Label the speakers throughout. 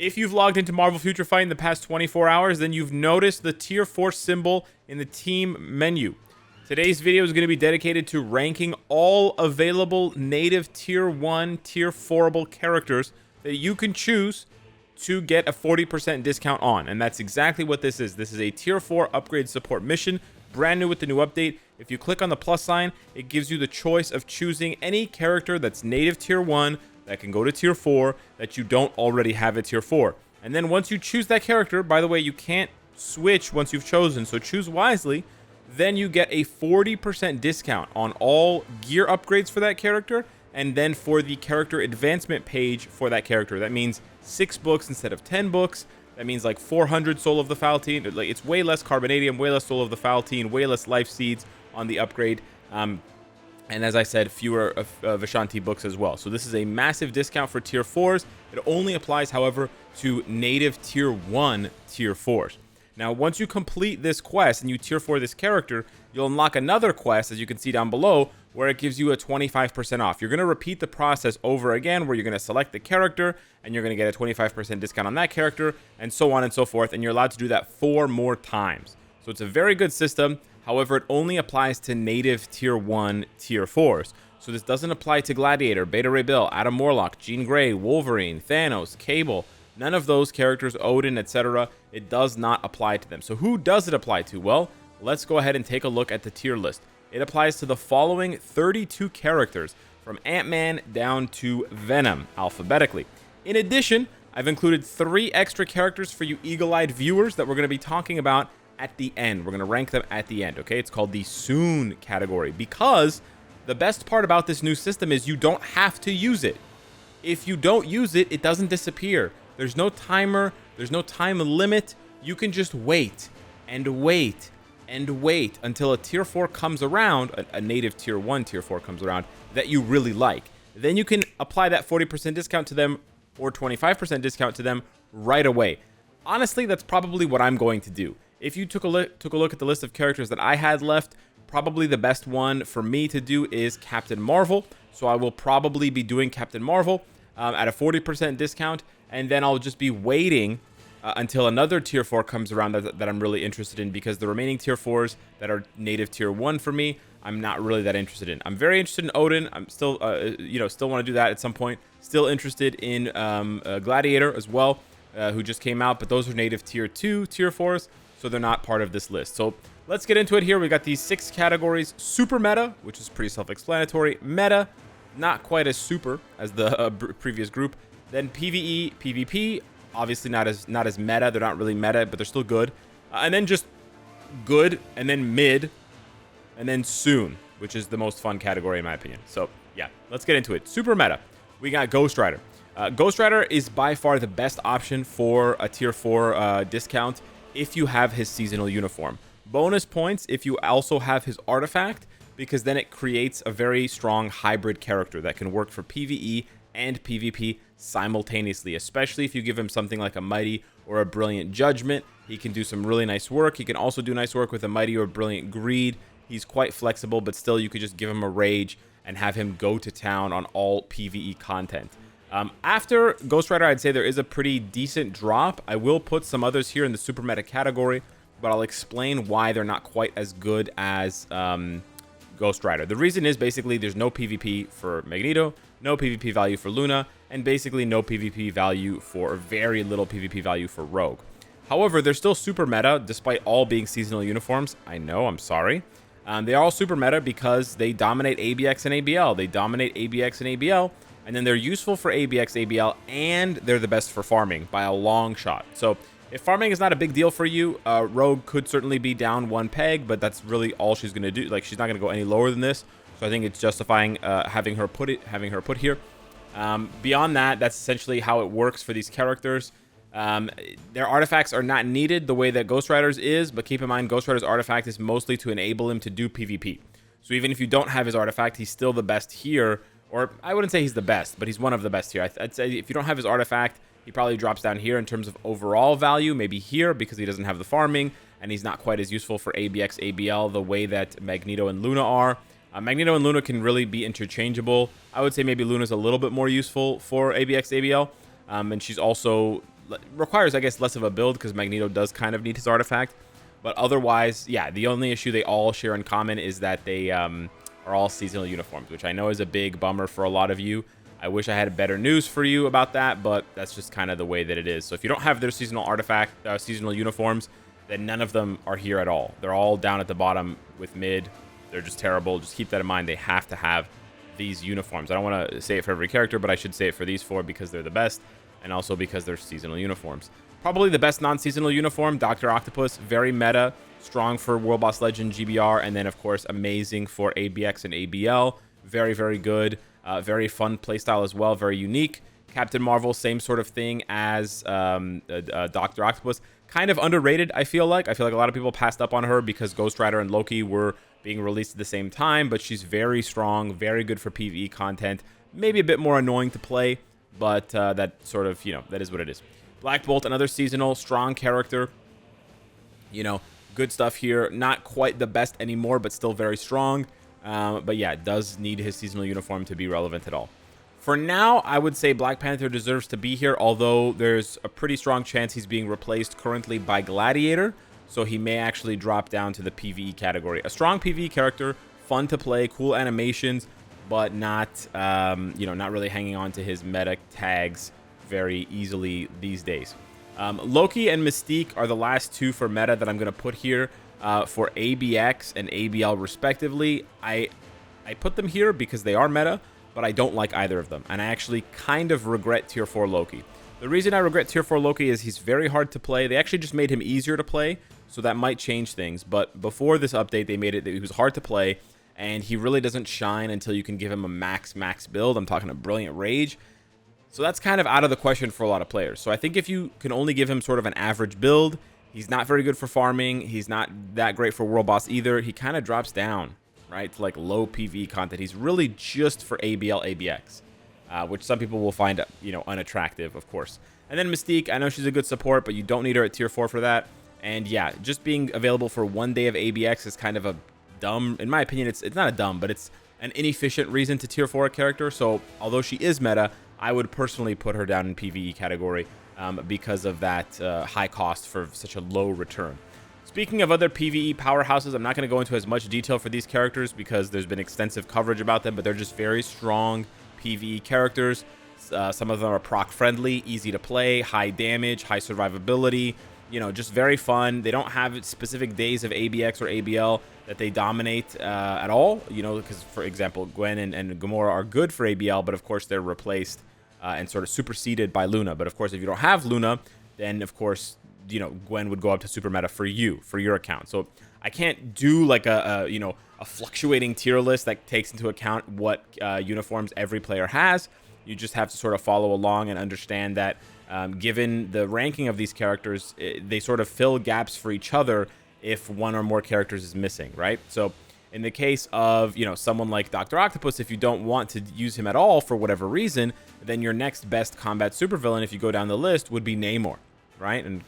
Speaker 1: If you've logged into Marvel Future Fight in the past 24 hours, then you've noticed the Tier 4 symbol in the team menu. Today's video is going to be dedicated to ranking all available native Tier 1, Tier 4able characters that you can choose to get a 40% discount on. And that's exactly what this is. This is a Tier 4 upgrade support mission, brand new with the new update. If you click on the plus sign, it gives you the choice of choosing any character that's native Tier 1 that can go to Tier 4 that you don't already have at Tier 4. And then once you choose that character, by the way, you can't switch once you've chosen, so choose wisely, then you get a 40% discount on all gear upgrades for that character, and then for the character advancement page for that character. That means 6 books instead of 10 books. That means like 400 Soul of the Faltine. Like, it's way less Carbonadium, way less Soul of the Faltine, way less Life Seeds on the upgrade. And as I said, fewer Vishanti books as well. So this is a massive discount for Tier 4s. It only applies, however, to native Tier 1 Tier 4s. Now, once you complete this quest and you Tier 4 this character, you'll unlock another quest, as you can see down below, where it gives you a 25% off. You're going to repeat the process over again, where you're going to select the character, and you're going to get a 25% discount on that character, and so on and so forth, and you're allowed to do that 4 more times. So it's a very good system. However, it only applies to native Tier 1 Tier 4s. So this doesn't apply to Gladiator, Beta Ray Bill, Adam Warlock, Jean Grey, Wolverine, Thanos, Cable. None of those characters, Odin, etc. It does not apply to them. So who does it apply to? Well, let's go ahead and take a look at the tier list. It applies to the following 32 characters, from Ant-Man down to Venom, alphabetically. In addition, I've included 3 extra characters for you eagle-eyed viewers that we're going to be talking about at the end. We're going to rank them at the end, okay? It's called the Soon category, because the best part about this new system is you don't have to use it. If you don't use it, it doesn't disappear. There's no timer. There's no time limit. You can just wait and wait and wait until a Tier 4 comes around, a native Tier 1 Tier 4 comes around, that you really like. Then you can apply that 40% discount to them or 25% discount to them right away. Honestly, that's probably what I'm going to do. If you took a look at the list of characters that I had left, probably the best one for me to do is Captain Marvel. So I will probably be doing Captain Marvel at a 40% discount, and then I'll just be waiting until another Tier 4 comes around that I'm really interested in, because the remaining Tier 4s that are native Tier 1 for me, I'm not really that interested in. I'm very interested in Odin. I'm still, still want to do that at some point. Still interested in Gladiator as well, who just came out, but those are native Tier 2 Tier 4s, so they're not part of this list. So let's get into it here. We got these 6 categories. Super meta, which is pretty self-explanatory. Meta, not quite as super as the previous group. Then PvE, PvP, obviously not as meta. They're not really meta, but they're still good. And then just good, and then mid, and then soon, which is the most fun category in my opinion. So yeah, let's get into it. Super meta. We got Ghost Rider. Ghost Rider is by far the best option for a Tier 4 discount if you have his seasonal uniform. Bonus points if you also have his artifact, because then it creates a very strong hybrid character that can work for PvE and PvP simultaneously, especially if you give him something like a Mighty or a Brilliant Judgment. He can do some really nice work. He can also do nice work with a Mighty or Brilliant Greed. He's quite flexible, but still you could just give him a Rage and have him go to town on all PvE content. After Ghost Rider, I'd say there is a pretty decent drop. I will put some others here in the super meta category, but I'll explain why they're not quite as good as Ghost Rider. The reason is basically there's no PvP for Magneto, no PvP value for Luna, and basically no PvP value for, or very little PvP value for Rogue. However, they're still super meta despite all being seasonal uniforms. I know, I'm sorry. They are all super meta because they dominate ABX and ABL. They dominate ABX and ABL, and then they're useful for ABX, ABL, and they're the best for farming by a long shot. So if farming is not a big deal for you, Rogue could certainly be down 1 peg, but that's really all she's going to do. Like, she's not going to go any lower than this. So I think it's justifying having her put here. Beyond that, that's essentially how it works for these characters. Their artifacts are not needed the way that Ghost Rider's is, but keep in mind Ghost Rider's artifact is mostly to enable him to do PvP. So even if you don't have his artifact, he's still the best here. Or I wouldn't say he's the best, but he's one of the best here. I'd say if you don't have his artifact, he probably drops down here in terms of overall value, maybe here because he doesn't have the farming, and he's not quite as useful for ABX, ABL the way that Magneto and Luna are. Magneto and Luna can really be interchangeable. I would say maybe Luna's a little bit more useful for ABX, ABL, and she's also requires, I guess, less of a build because Magneto does kind of need his artifact. But otherwise, yeah, the only issue they all share in common is that they are all seasonal uniforms, which I know is a big bummer for a lot of you. I wish I had better news for you about that, but that's just kind of the way that it is. So if you don't have their seasonal artifact, seasonal uniforms, then none of them are here at all. They're all down at the bottom with mid. They're just terrible. Just keep that in mind. They have to have these uniforms. I don't want to say it for every character, but I should say it for these 4 because they're the best, and also because they're seasonal uniforms. Probably the best non-seasonal uniform, Dr. Octopus. Very meta, strong for World Boss Legend, GBR, and then, of course, amazing for ABX and ABL. Very, very good. Very fun playstyle as well. Very unique. Captain Marvel, same sort of thing as Dr. Octopus. Kind of underrated, I feel like. I feel like a lot of people passed up on her because Ghost Rider and Loki were being released at the same time, but she's very strong, very good for PvE content. Maybe a bit more annoying to play, but that sort of, that is what it is. Black Bolt, another seasonal, strong character. Good stuff here. Not quite the best anymore, but still very strong. But yeah, does need his seasonal uniform to be relevant at all. For now, I would say Black Panther deserves to be here, although there's a pretty strong chance he's being replaced currently by Gladiator, so he may actually drop down to the PvE category. A strong PvE character, fun to play, cool animations, but not, not really hanging on to his meta tags very easily these days. Loki and Mystique are the last 2 for meta that I'm going to put here for ABX and ABL respectively. I put them here because they are meta, but I don't like either of them, and I actually kind of regret Tier 4 Loki. The reason I regret Tier 4 Loki is he's very hard to play. They actually just made him easier to play, so that might change things, but before this update, they made it that he was hard to play, and he really doesn't shine until you can give him a max build. I'm talking a Brilliant Rage. So that's kind of out of the question for a lot of players. So I think if you can only give him sort of an average build, he's not very good for farming. He's not that great for World Boss either. He kind of drops down, right, to like low PvE content. He's really just for ABL, ABX, which some people will find, unattractive, of course. And then Mystique, I know she's a good support, but you don't need her at Tier 4 for that. And yeah, just being available for 1 day of ABX is kind of a dumb, in my opinion, it's not a dumb, but it's an inefficient reason to Tier 4 a character. So although she is meta, I would personally put her down in PvE category because of that high cost for such a low return. Speaking of other PvE powerhouses, I'm not going to go into as much detail for these characters because there's been extensive coverage about them, but they're just very strong PvE characters. Some of them are proc friendly, easy to play, high damage, high survivability, just very fun. They don't have specific days of ABX or ABL that they dominate at all, because, for example, Gwen and Gamora are good for ABL, but of course they're replaced and sort of superseded by Luna. But of course, if you don't have Luna, then of course, Gwen would go up to super meta for your account. So I can't do like a fluctuating tier list that takes into account what uniforms every player has. You just have to sort of follow along and understand that given the ranking of these characters, they sort of fill gaps for each other if one or more characters is missing, right? So in the case of, someone like Dr. Octopus, if you don't want to use him at all for whatever reason, then your next best combat supervillain, if you go down the list, would be Namor, right? And,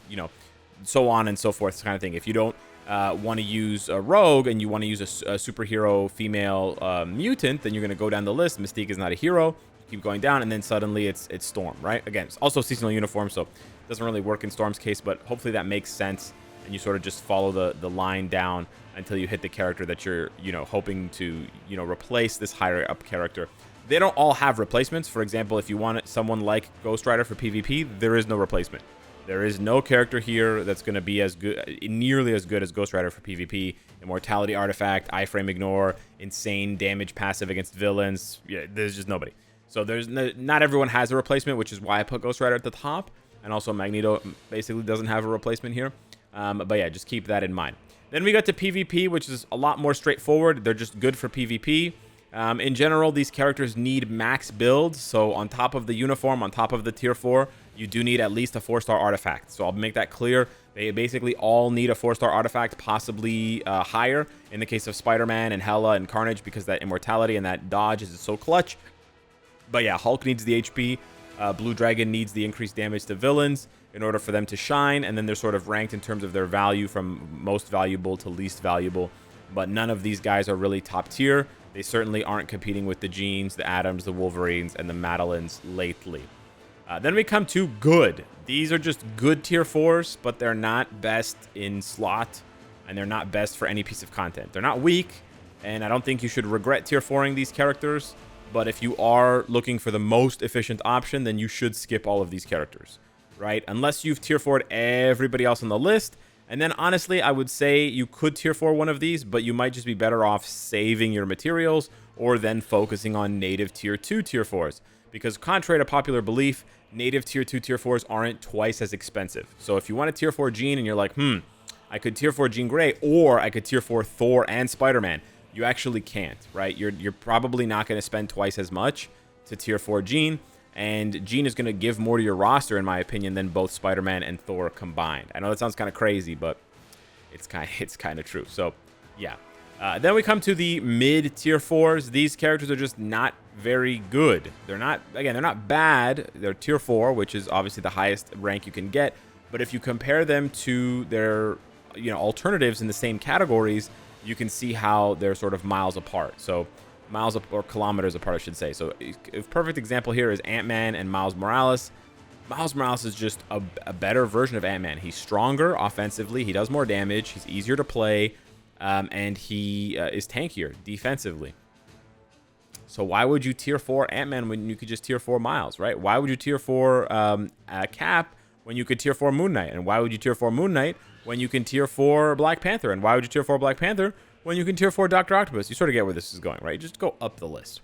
Speaker 1: so on and so forth kind of thing. If you don't want to use a rogue and you want to use a superhero female mutant, then you're going to go down the list. Mystique is not a hero. Keep going down, and then suddenly it's Storm, right? Again, it's also seasonal uniform, so it doesn't really work in Storm's case, but hopefully that makes sense, and you sort of just follow the line down until you hit the character that you're, hoping to, replace this higher up character. They don't all have replacements. For example, if you want someone like Ghost Rider for PvP, there is no replacement. There is no character here that's going to be as good, nearly as good as Ghost Rider for PvP. Immortality artifact, iframe ignore, insane damage passive against villains. Yeah, there's just nobody. So there's not everyone has a replacement, which is why I put Ghost Rider at the top. And also Magneto basically doesn't have a replacement here. But yeah, just keep that in mind. Then we got to PvP, which is a lot more straightforward. They're just good for PvP. In general, these characters need max builds. So on top of the uniform, on top of the tier 4, you do need at least a 4-star artifact. So I'll make that clear. They basically all need a 4-star artifact, possibly higher in the case of Spider-Man and Hela and Carnage, because that immortality and that dodge is so clutch. But yeah, Hulk needs the HP. Blue Dragon needs the increased damage to villains in order for them to shine. And then they're sort of ranked in terms of their value from most valuable to least valuable. But none of these guys are really top tier. They certainly aren't competing with the Jeans, the Adams, the Wolverines, and the Madelines lately. Then we come to good. These are just good tier 4s, but they're not best in slot, and they're not best for any piece of content. They're not weak, and I don't think you should regret tier 4ing these characters, but if you are looking for the most efficient option, then you should skip all of these characters, right? Unless you've tier 4'd everybody else on the list, and then honestly, I would say you could tier 4 one of these, but you might just be better off saving your materials or then focusing on native tier 2 tier 4s. Because contrary to popular belief, native tier 2 tier 4s aren't twice as expensive. So if you want a tier 4 Jean and you're like, I could tier 4 Jean Grey, or I could tier 4 Thor and Spider-Man, you actually can't, right? You're probably not going to spend twice as much to tier 4 Jean, and Jean is going to give more to your roster, in my opinion, than both Spider-Man and Thor combined. I know that sounds kind of crazy, but it's kind of true. So, yeah. Then we come to the mid tier 4s. These characters are just not very good. They're not bad. They're tier 4, which is obviously the highest rank you can get. But if you compare them to their, alternatives in the same categories, you can see how they're sort of miles apart. So or kilometers apart, I should say. So a perfect example here is Ant-Man and Miles Morales. Miles Morales is just a better version of Ant-Man. He's stronger offensively. He does more damage. He's easier to play. And he is tankier defensively. So why would you tier 4 Ant-Man when you could just tier 4 Miles, right? Why would you tier 4 Cap when you could tier 4 Moon Knight? And why would you tier 4 Moon Knight when you can tier 4 Black Panther? And why would you tier 4 Black Panther when you can tier 4 Dr. Octopus? You sort of get where this is going, right? Just go up the list.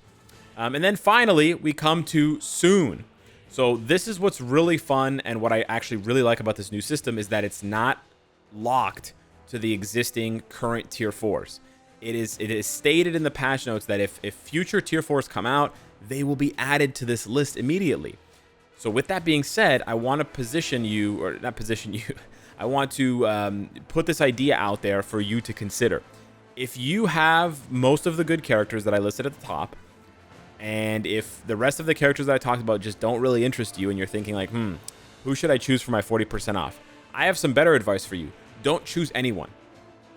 Speaker 1: And then finally, we come to Soon. So this is what's really fun, and what I actually really like about this new system is that it's not locked to the existing current tier 4s. It is stated in the patch notes that if future tier 4s come out, they will be added to this list immediately. So with that being said, I want to position you, or not position you, I want to put this idea out there for you to consider. If you have most of the good characters that I listed at the top, and if the rest of the characters that I talked about just don't really interest you, and you're thinking like, who should I choose for my 40% off? I have some better advice for you. Don't choose anyone.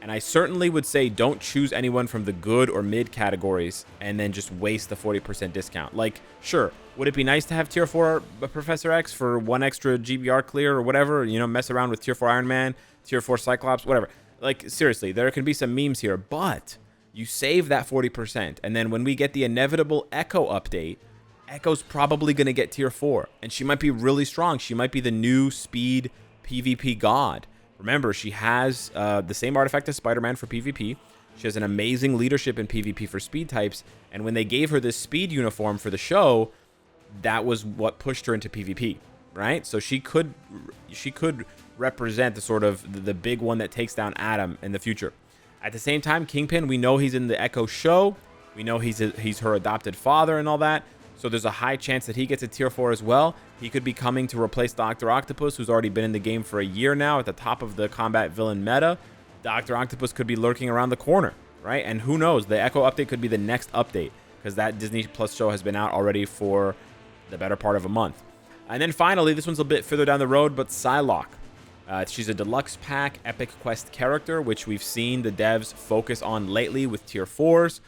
Speaker 1: And I certainly would say don't choose anyone from the good or mid categories and then just waste the 40% discount. Like, sure, would it be nice to have tier 4 Professor X for 1 extra GBR clear or whatever? Mess around with tier 4 Iron Man, tier 4 Cyclops, whatever. Like, seriously, there can be some memes here, but you save that 40%. And then when we get the inevitable Echo update, Echo's probably going to get tier 4. And she might be really strong. She might be the new speed PvP god. Remember, she has the same artifact as Spider-Man for PvP. She has an amazing leadership in PvP for speed types. And when they gave her this speed uniform for the show, that was what pushed her into PvP, right? So she could represent the sort of the big one that takes down Atom in the future. At the same time, Kingpin, we know he's in the Echo show. We know he's her adopted father and all that. So there's a high chance that he gets a tier 4 as well. He could be coming to replace Dr. Octopus, who's already been in the game for a year now at the top of the combat villain meta. Dr. Octopus could be lurking around the corner, right? And who knows? The Echo update could be the next update, because that Disney Plus show has been out already for the better part of a month. And then finally, this one's a bit further down the road, but Psylocke. She's a deluxe pack Epic Quest character, which we've seen the devs focus on lately with tier 4s.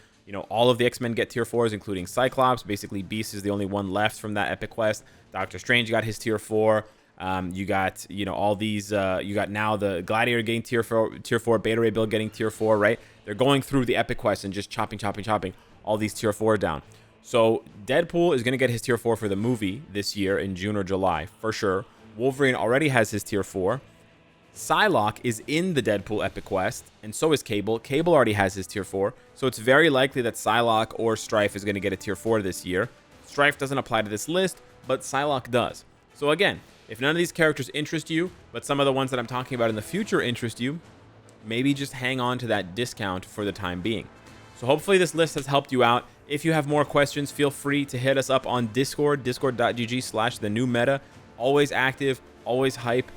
Speaker 1: All of the X-Men get tier 4s, including Cyclops. Basically, Beast is the only one left from that Epic Quest. Doctor Strange got his tier 4. You got, all these, you got now the Gladiator getting tier 4, Beta Ray Bill getting tier 4, right? They're going through the Epic Quest and just chopping all these tier 4 down. So Deadpool is going to get his tier 4 for the movie this year in June or July, for sure. Wolverine already has his tier 4. Psylocke is in the Deadpool Epic Quest, and so is Cable. Cable already has his tier 4, so it's very likely that Psylocke or Strife is going to get a tier 4 this year. Strife doesn't apply to this list, but Psylocke does. So again, if none of these characters interest you, but some of the ones that I'm talking about in the future interest you, maybe just hang on to that discount for the time being. So hopefully this list has helped you out. If you have more questions, feel free to hit us up on Discord, discord.gg/thenewmeta. Always active, always hype.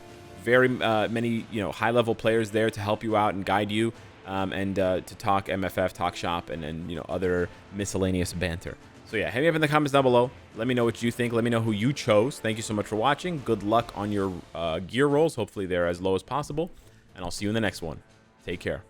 Speaker 1: Very many high-level players there to help you out and guide you, and to talk MFF, talk shop, and other miscellaneous banter. So yeah, hit me up in the comments down below. Let me know what you think. Let me know who you chose. Thank you so much for watching. Good luck on your gear rolls. Hopefully they're as low as possible, and I'll see you in the next one. Take care.